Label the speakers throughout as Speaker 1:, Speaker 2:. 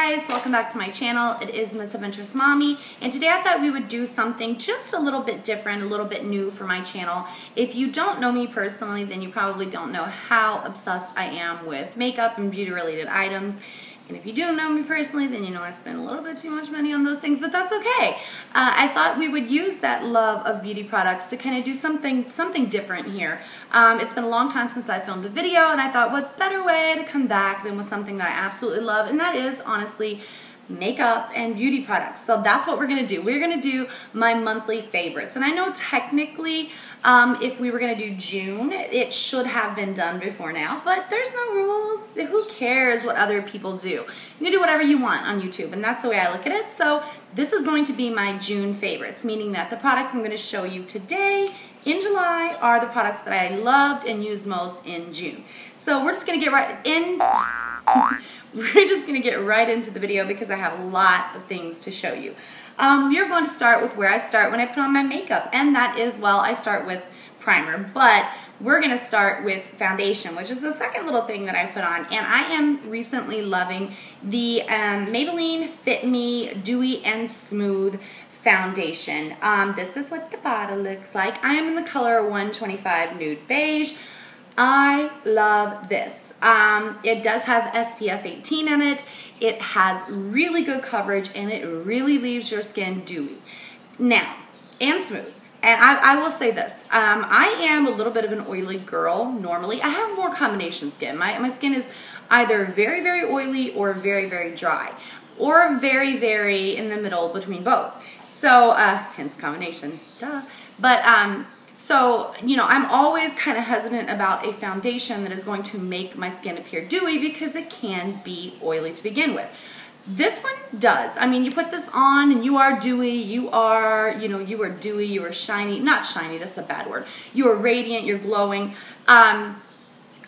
Speaker 1: guys, welcome back to my channel. It is Miss Adventurous Mommy, and today I thought we would do something just a little bit different, a little bit new for my channel. If you don't know me personally, then you probably don't know how obsessed I am with makeup and beauty related items. And if you do know me personally, then you know I spend a little bit too much money on those things, but that's okay. I thought we would use that love of beauty products to kind of do something different here. It's been a long time since I filmed a video, and I thought what better way to come back than with something that I absolutely love, and that is honestly makeup and beauty products. So that's what we're going to do. We're going to do my monthly favorites. And I know technically if we were going to do June, it should have been done before now, but there's no rules. Who cares what other people do? You can do whatever you want on YouTube, and that's the way I look at it. So this is going to be my June favorites, meaning that the products I'm going to show you today in July are the products that I loved and used most in June. So we're just going to get right in. We're just going to get right into the video because I have a lot of things to show you. We are going to start with where I start when I put on my makeup, and that is, well, I start with primer, but we're going to start with foundation, which is the second little thing that I put on, and I am recently loving the Maybelline Fit Me Dewy and Smooth foundation. This is what the bottle looks like. I am in the color 125 Nude Beige. I love this. It does have SPF 18 in it. It has really good coverage, and it really leaves your skin dewy. Now, and smooth. And I will say this, I am a little bit of an oily girl normally. I have more combination skin. My skin is either very, very oily or very, very dry, or very, very in the middle between both. So, hence combination, duh. But, so, you know, I'm always kind of hesitant about a foundation that is going to make my skin appear dewy because it can be oily to begin with. This one does. I mean, you put this on and you are dewy, you are dewy, you are shiny. Not shiny, that's a bad word. You are radiant, you're glowing.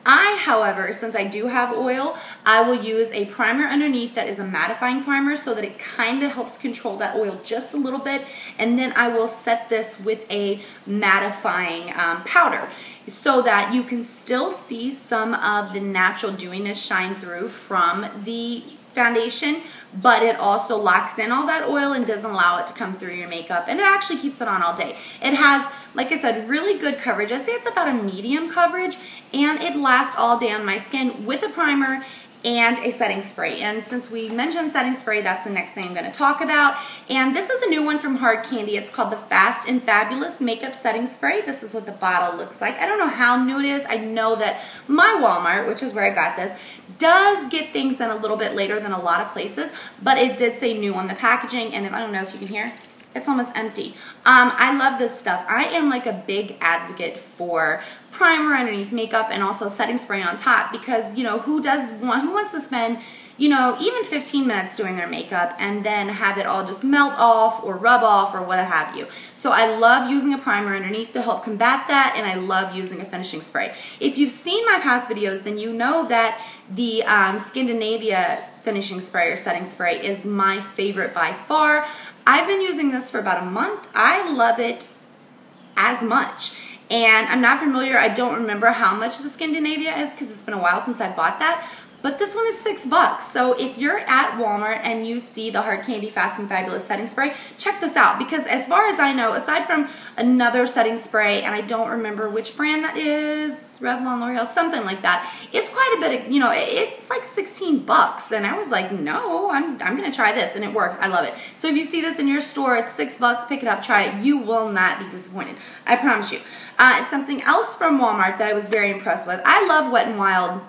Speaker 1: However, since I do have oil, I will use a primer underneath that is a mattifying primer so that it kind of helps control that oil just a little bit, and then I will set this with a mattifying powder so that you can still see some of the natural dewiness shine through from the foundation, but it also locks in all that oil and doesn't allow it to come through your makeup, and it actually keeps it on all day. It has, like I said, really good coverage. I'd say it's about a medium coverage, and it lasts all day on my skin with a primer and a setting spray. And since we mentioned setting spray, that's the next thing I'm going to talk about. And this is a new one from Hard Candy. It's called the Fast and Fabulous Makeup Setting Spray. This is what the bottle looks like. I don't know how new it is. I know that my Walmart, which is where I got this, does get things in a little bit later than a lot of places, but it did say new on the packaging, and I don't know if you can hear, it's almost empty. I love this stuff. I am like a big advocate for primer underneath makeup and also setting spray on top because, you know, who wants to spend, you know, even 15 minutes doing their makeup and then have it all just melt off or rub off or what have you. So I love using a primer underneath to help combat that, and I love using a finishing spray. If you've seen my past videos, then you know that the Scandinavia finishing spray or setting spray is my favorite by far. I've been using this for about a month. I love it as much. And I'm not familiar, I don't remember how much the Scandinavia is because it's been a while since I bought that. But this one is $6. So if you're at Walmart and you see the Hard Candy Fast and Fabulous Setting Spray, check this out. Because as far as I know, aside from another setting spray, and I don't remember which brand that is, Revlon, L'Oreal, something like that, it's quite a bit of, you know, it's like $16. And I was like, no, I'm going to try this. And it works. I love it. So if you see this in your store, it's $6. Pick it up, try it. You will not be disappointed. I promise you. Something else from Walmart that I was very impressed with. I love Wet n Wild.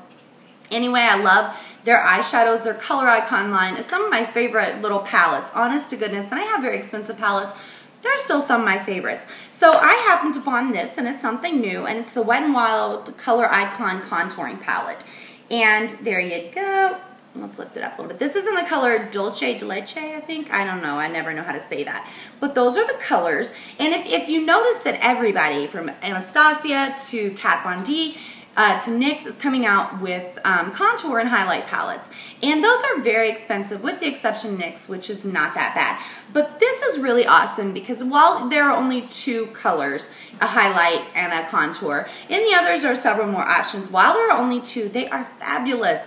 Speaker 1: Anyway, I love their eyeshadows, their coloricon line is some of my favorite little palettes, honest to goodness, and I have very expensive palettes. They're still some of my favorites. So I happened upon this, and it's something new, and it's the Wet n Wild Coloricon Contouring Palette. And there you go. Let's lift it up a little bit. This is in the color Dulce de Leche, I think. I don't know. I never know how to say that. But those are the colors. And if you notice that everybody from Anastasia to Kat Von D to NYX is coming out with contour and highlight palettes. And those are very expensive with the exception of NYX, which is not that bad. But this is really awesome because while there are only two colors, a highlight and a contour, in the others are several more options. While there are only two, they are fabulous.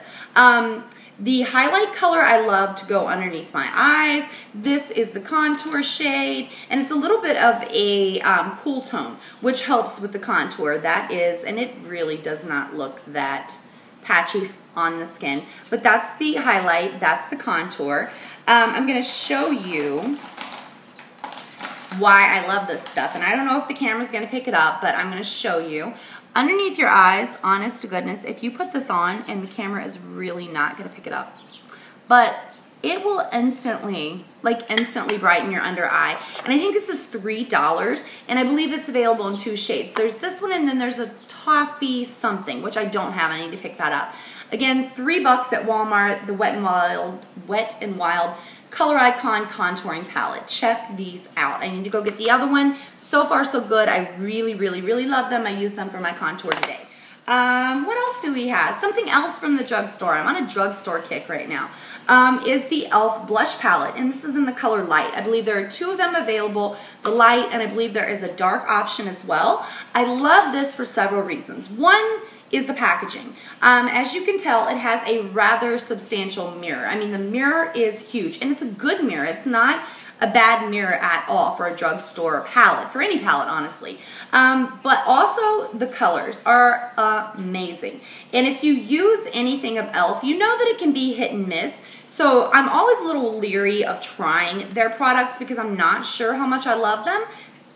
Speaker 1: The highlight color I love to go underneath my eyes. This is the contour shade, and it's a little bit of a cool tone, which helps with the contour. That is, and it really does not look that patchy on the skin, but that's the highlight, that's the contour. I'm going to show you why I love this stuff, and I don't know if the camera's going to pick it up, but I'm going to show you. Underneath your eyes, honest to goodness, if you put this on, and the camera is really not going to pick it up, but it will instantly brighten your under eye. And I think this is $3, and I believe it's available in 2 shades. There's this one, and then there's a toffee something, which I don't have. I need to pick that up. Again, $3 at Walmart, the Wet n Wild Coloricon Contouring Palette. Check these out. I need to go get the other one. So far, so good. I really, really, really love them. I use them for my contour today. What else do we have? Something else from the drugstore. I'm on a drugstore kick right now. Is the e.l.f. Blush Palette, and this is in the color Light. I believe there are 2 of them available, the Light, and I believe there is a dark option as well. I love this for several reasons. One is the packaging. As you can tell, it has a rather substantial mirror. I mean, the mirror is huge, and it's a good mirror. It's not a bad mirror at all for a drugstore palette, for any palette, honestly. But also, the colors are amazing. And if you use anything of e.l.f., you know that it can be hit and miss. So I'm always a little leery of trying their products because I'm not sure how much I love them.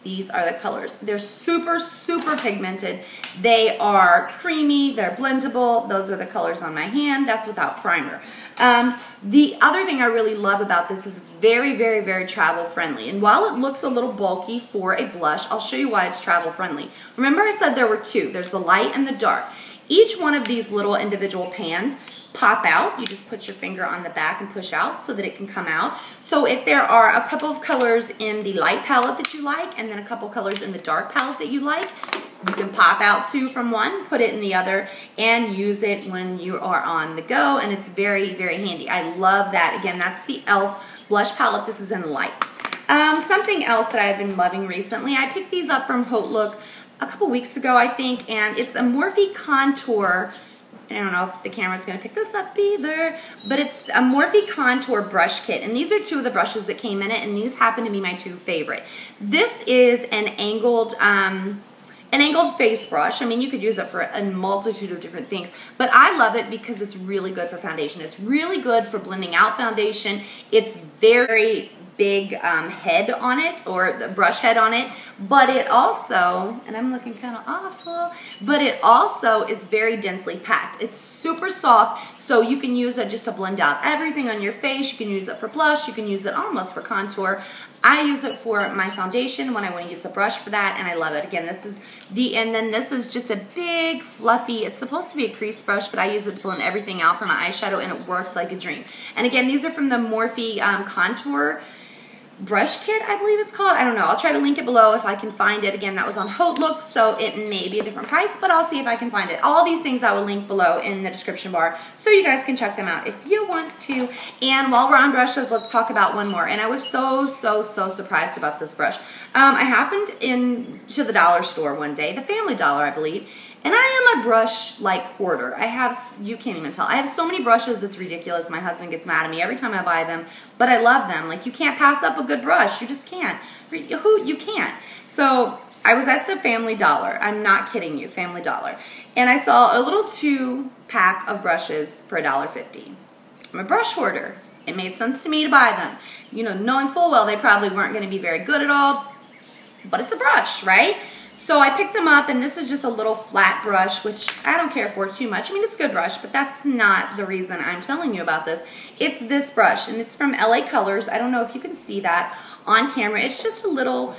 Speaker 1: These are the colors. They're super, super pigmented. They are creamy. They're blendable. Those are the colors on my hand. That's without primer. The other thing I really love about this is it's very, very, very travel friendly. And while it looks a little bulky for a blush, I'll show you why it's travel friendly. Remember I said there were 2. There's the light and the dark. Each one of these little individual pans pop out. You just put your finger on the back and push out so that it can come out. So if there are a couple of colors in the light palette that you like and then a couple colors in the dark palette that you like, you can pop out 2 from one, put it in the other, and use it when you are on the go, and it's very, very handy. I love that. Again, that's the e.l.f. Blush Palette. This is in Light. Something else that I've been loving recently, I picked these up from Haute Look a couple weeks ago, I think, and it's a Morphe Contour. I don't know if the camera's going to pick this up either, but it's a Morphe Contour Brush Kit, and these are 2 of the brushes that came in it, and these happen to be my 2 favorite. This is an angled face brush. I mean, you could use it for a multitude of different things, but I love it because it's really good for foundation. It's really good for blending out foundation. It's very big head on it, or the brush head on it, but it also, and I'm looking kind of awful, but it also is very densely packed. It's super soft, so you can use it just to blend out everything on your face. You can use it for blush. You can use it almost for contour. I use it for my foundation when I want to use a brush for that, and I love it. Again, this is and then this is just a big, fluffy, it's supposed to be a crease brush, but I use it to blend everything out for my eyeshadow, and it works like a dream. And again, these are from the Morphe Contour Brush Kit, I believe it's called. I don't know. I'll try to link it below if I can find it. Again, that was on Haute Look, so it may be a different price, but I'll see if I can find it. All these things I will link below in the description bar, so you guys can check them out if you want to. And while we're on brushes, let's talk about one more. And I was so surprised about this brush. I happened into the dollar store one day, the Family Dollar, I believe, and I am a brush like hoarder. I have, you can't even tell. I have so many brushes, it's ridiculous. My husband gets mad at me every time I buy them, but I love them. Like, you can't pass up a good brush. You just can't. You can't. So I was at the Family Dollar. I'm not kidding you, Family Dollar. And I saw a little 2-pack of brushes for $1.50. I'm a brush hoarder. It made sense to me to buy them. You know, knowing full well they probably weren't going to be very good at all, but it's a brush, right? So I picked them up, and this is just a little flat brush, which I don't care for too much. I mean, it's a good brush, but that's not the reason I'm telling you about this. It's this brush, and it's from LA Colors. I don't know if you can see that on camera. It's just a little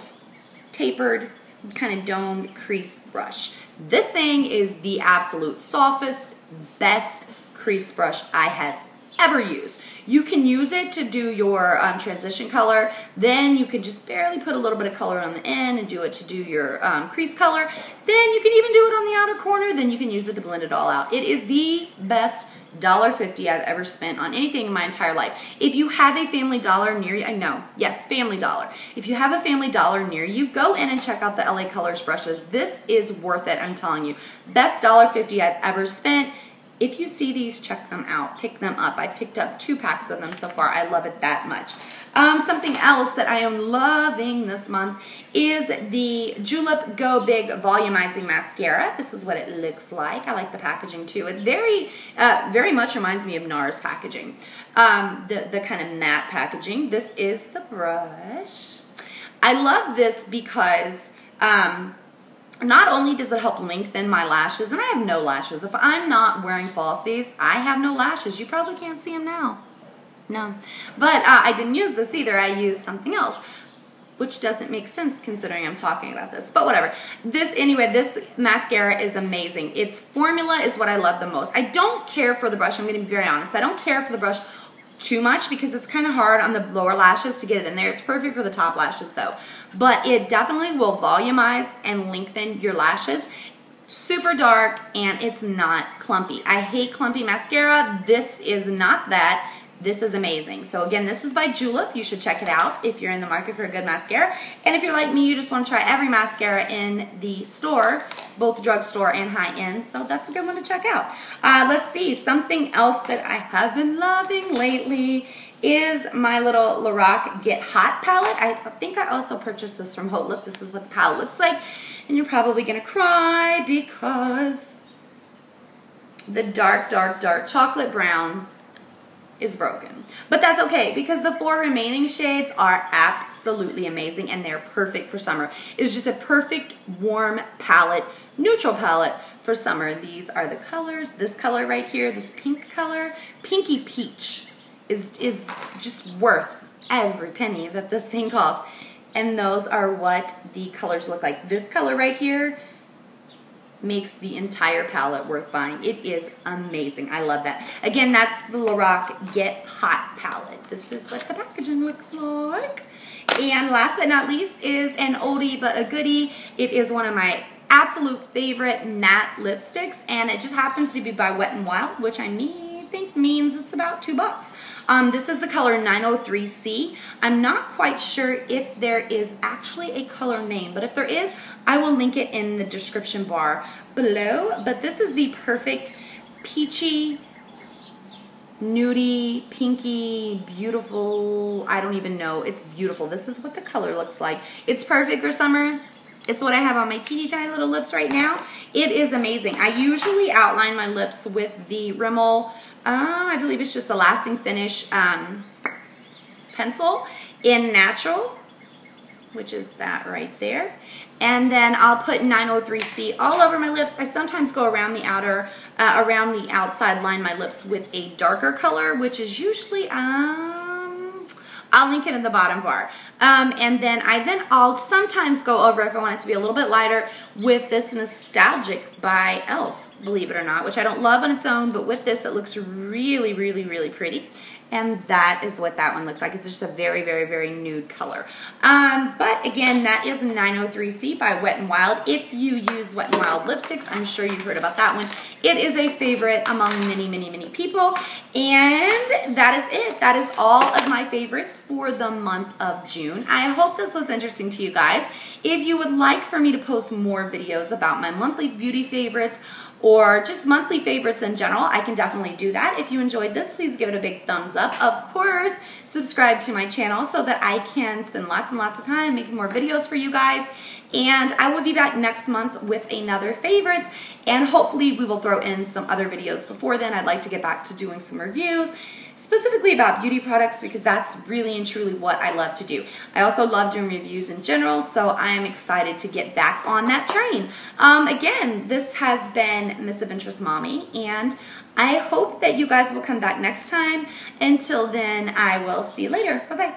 Speaker 1: tapered, kind of domed crease brush. This thing is the absolute softest, best crease brush I have ever used. You can use it to do your transition color. Then you can just barely put a little bit of color on the end and do it to do your crease color. Then you can even do it on the outer corner. Then you can use it to blend it all out. It is the best $1.50 I've ever spent on anything in my entire life. If you have a Family Dollar near you, I know, yes, Family Dollar. If you have a Family Dollar near you, go in and check out the LA Colors brushes. This is worth it, I'm telling you. Best $1.50 I've ever spent. If you see these, check them out. Pick them up. I've picked up 2 packs of them so far. I love it that much. Something else that I am loving this month is the Julep Go Big Volumizing Mascara. This is what it looks like. I like the packaging too. It very much reminds me of NARS packaging. The kind of matte packaging. This is the brush. I love this because not only does it help lengthen my lashes, and I have no lashes. If I'm not wearing falsies, I have no lashes. You probably can't see them now. No. But I didn't use this either. I used something else, which doesn't make sense considering I'm talking about this. But whatever. Anyway, this mascara is amazing. Its formula is what I love the most. I don't care for the brush. I'm going to be very honest. I don't care for the brush too much because it's kind of hard on the lower lashes to get it in there. It's perfect for the top lashes though. But it definitely will volumize and lengthen your lashes. Super dark, and it's not clumpy. I hate clumpy mascara. This is not that. This is amazing. So again, this is by Julep. You should check it out if you're in the market for a good mascara. And if you're like me, you just want to try every mascara in the store, both drugstore and high-end. So that's a good one to check out. Let's see. Something else that I have been loving lately is my little Lorac Get Hot Palette. I think I also purchased this from Hot Lip. This is what the palette looks like. And you're probably going to cry because the dark chocolate brown is broken. But that's okay because the 4 remaining shades are absolutely amazing and they're perfect for summer. It's just a perfect warm palette, neutral palette for summer. These are the colors. This color right here, this pink color, Pinky Peach is just worth every penny that this thing costs. And those are what the colors look like. This color right here makes the entire palette worth buying. It is amazing. I love that. Again, that's the Lorac Get Hot Palette. This is what the packaging looks like. And last but not least is an oldie but a goodie. It is one of my absolute favorite matte lipsticks, and it just happens to be by Wet n Wild, which I think means it's about $2. This is the color 903C. I'm not quite sure if there is actually a color name, but if there is, I will link it in the description bar below. But this is the perfect peachy, nudie, pinky, beautiful, I don't even know. It's beautiful. This is what the color looks like. It's perfect for summer. It's what I have on my teeny tiny little lips right now. It is amazing. I usually outline my lips with the Rimmel, I believe it's just a lasting finish pencil in Natural, which is that right there. And then I'll put 903C all over my lips. I sometimes go around the around the outside, line my lips with a darker color, which is usually, I'll link it in the bottom bar. And then I'll sometimes go over, if I want it to be a little bit lighter, with this Nostalgic by e.l.f., believe it or not, which I don't love on its own, but with this it looks really, really, really pretty. And that is what that one looks like. It's just a very, very, very nude color. But again, that is 903C by Wet n Wild. If you use Wet n Wild lipsticks, I'm sure you've heard about that one. It is a favorite among many, many, many people. And that is it. That is all of my favorites for the month of June. I hope this was interesting to you guys. If you would like for me to post more videos about my monthly beauty favorites, or just monthly favorites in general, I can definitely do that. If you enjoyed this, please give it a big thumbs up. Of course, subscribe to my channel so that I can spend lots and lots of time making more videos for you guys. And I will be back next month with another favorites, and hopefully we will throw in some other videos before then. I'd like to get back to doing some reviews, specifically about beauty products, because that's really and truly what I love to do. I also love doing reviews in general, so I am excited to get back on that train. Again, this has been Miss Adventurous Mommy, and I hope that you guys will come back next time. Until then, I will see you later. Bye-bye.